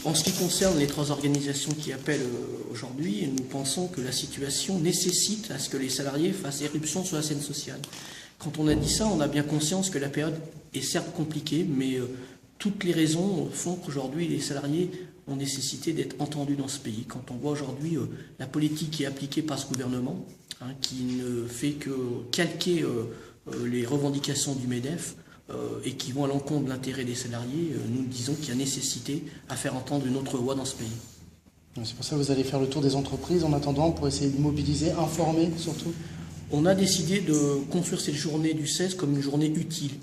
En ce qui concerne les 3 organisations qui appellent aujourd'hui, nous pensons que la situation nécessite à ce que les salariés fassent éruption sur la scène sociale. Quand on a dit ça, on a bien conscience que la période est certes compliquée, mais toutes les raisons font qu'aujourd'hui les salariés ont nécessité d'être entendus dans ce pays. Quand on voit aujourd'hui la politique qui est appliquée par ce gouvernement, qui ne fait que calquer les revendications du MEDEF, et qui vont à l'encontre de l'intérêt des salariés, nous disons qu'il y a nécessité à faire entendre une autre voix dans ce pays. C'est pour ça que vous allez faire le tour des entreprises en attendant pour essayer de mobiliser, informer surtout. On a décidé de construire cette journée du 16 comme une journée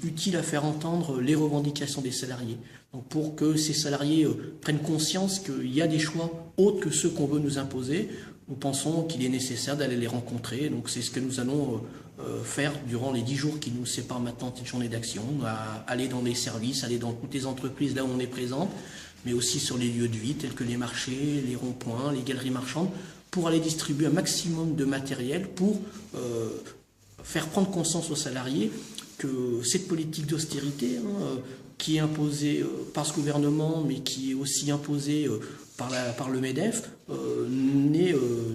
utile à faire entendre les revendications des salariés. Donc pour que ces salariés prennent conscience qu'il y a des choix autres que ceux qu'on veut nous imposer, nous pensons qu'il est nécessaire d'aller les rencontrer. Donc c'est ce que nous allons faire durant les 10 jours qui nous séparent maintenant de cette journée d'action, aller dans les services, aller dans toutes les entreprises là où on est présent, mais aussi sur les lieux de vie tels que les marchés, les ronds-points, les galeries marchandes, pour aller distribuer un maximum de matériel pour faire prendre conscience aux salariés que cette politique d'austérité qui est imposée par ce gouvernement, mais qui est aussi imposée par le MEDEF,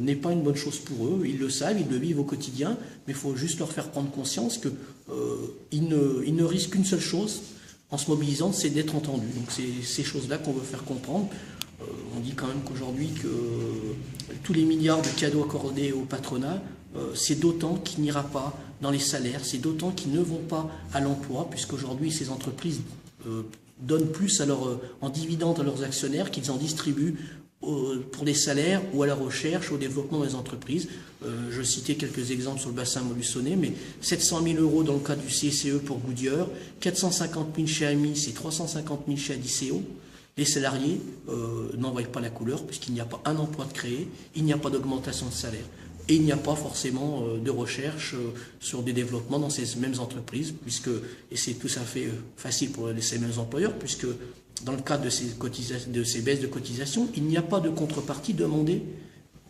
n'est pas une bonne chose pour eux. Ils le savent, ils le vivent au quotidien, mais il faut juste leur faire prendre conscience qu'ils ne risquent qu'une seule chose en se mobilisant, c'est d'être entendus. Donc c'est ces choses-là qu'on veut faire comprendre. On dit quand même qu'aujourd'hui que tous les milliards de cadeaux accordés au patronat, c'est d'autant qui n'ira pas dans les salaires, c'est d'autant qui ne vont pas à l'emploi, puisqu'aujourd'hui ces entreprises donnent plus en dividendes à leurs actionnaires qu'ils en distribuent pour des salaires ou à la recherche, au développement des entreprises. Je citais quelques exemples sur le bassin montluçonnais, mais 700 000 € dans le cadre du CCE pour Goodyear, 450 000 chez Amis et 350 000 chez Adiceo. Les salariés n'en voient pas la couleur puisqu'il n'y a pas un emploi de créé, il n'y a pas d'augmentation de salaire. Et il n'y a pas forcément de recherche sur des développements dans ces mêmes entreprises, et c'est tout à fait facile pour ces mêmes employeurs, puisque dans le cadre de ces baisses de cotisation, il n'y a pas de contrepartie demandée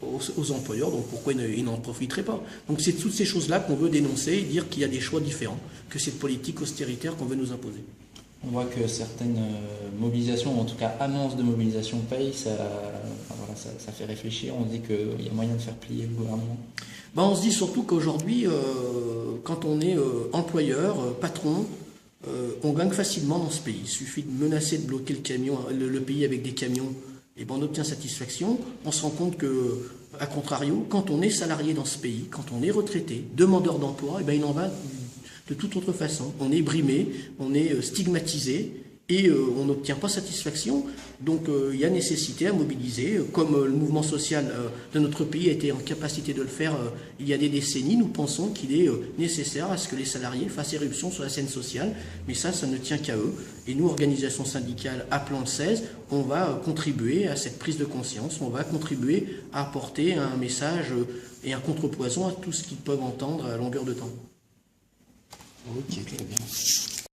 aux employeurs, donc pourquoi ils n'en profiteraient pas? Donc c'est toutes ces choses-là qu'on veut dénoncer et dire qu'il y a des choix différents que cette politique austéritaire qu'on veut nous imposer. On voit que certaines mobilisations, ou en tout cas annonces de mobilisation payent, ça fait réfléchir. On se dit qu'il y a moyen de faire plier le gouvernement. On se dit surtout qu'aujourd'hui, quand on est employeur, patron, on gagne facilement dans ce pays. Il suffit de menacer de bloquer le pays avec des camions, et on obtient satisfaction. On se rend compte que, à contrario, quand on est salarié dans ce pays, quand on est retraité, demandeur d'emploi, il en va de toute autre façon. On est brimé, on est stigmatisé et on n'obtient pas satisfaction. Donc il y a nécessité à mobiliser. Comme le mouvement social de notre pays a été en capacité de le faire il y a des décennies, nous pensons qu'il est nécessaire à ce que les salariés fassent éruption sur la scène sociale. Mais ça ne tient qu'à eux. Et nous, organisations syndicales appelant le 16, on va contribuer à cette prise de conscience. On va contribuer à apporter un message et un contrepoison à tout ce qu'ils peuvent entendre à longueur de temps. Ok, très bien.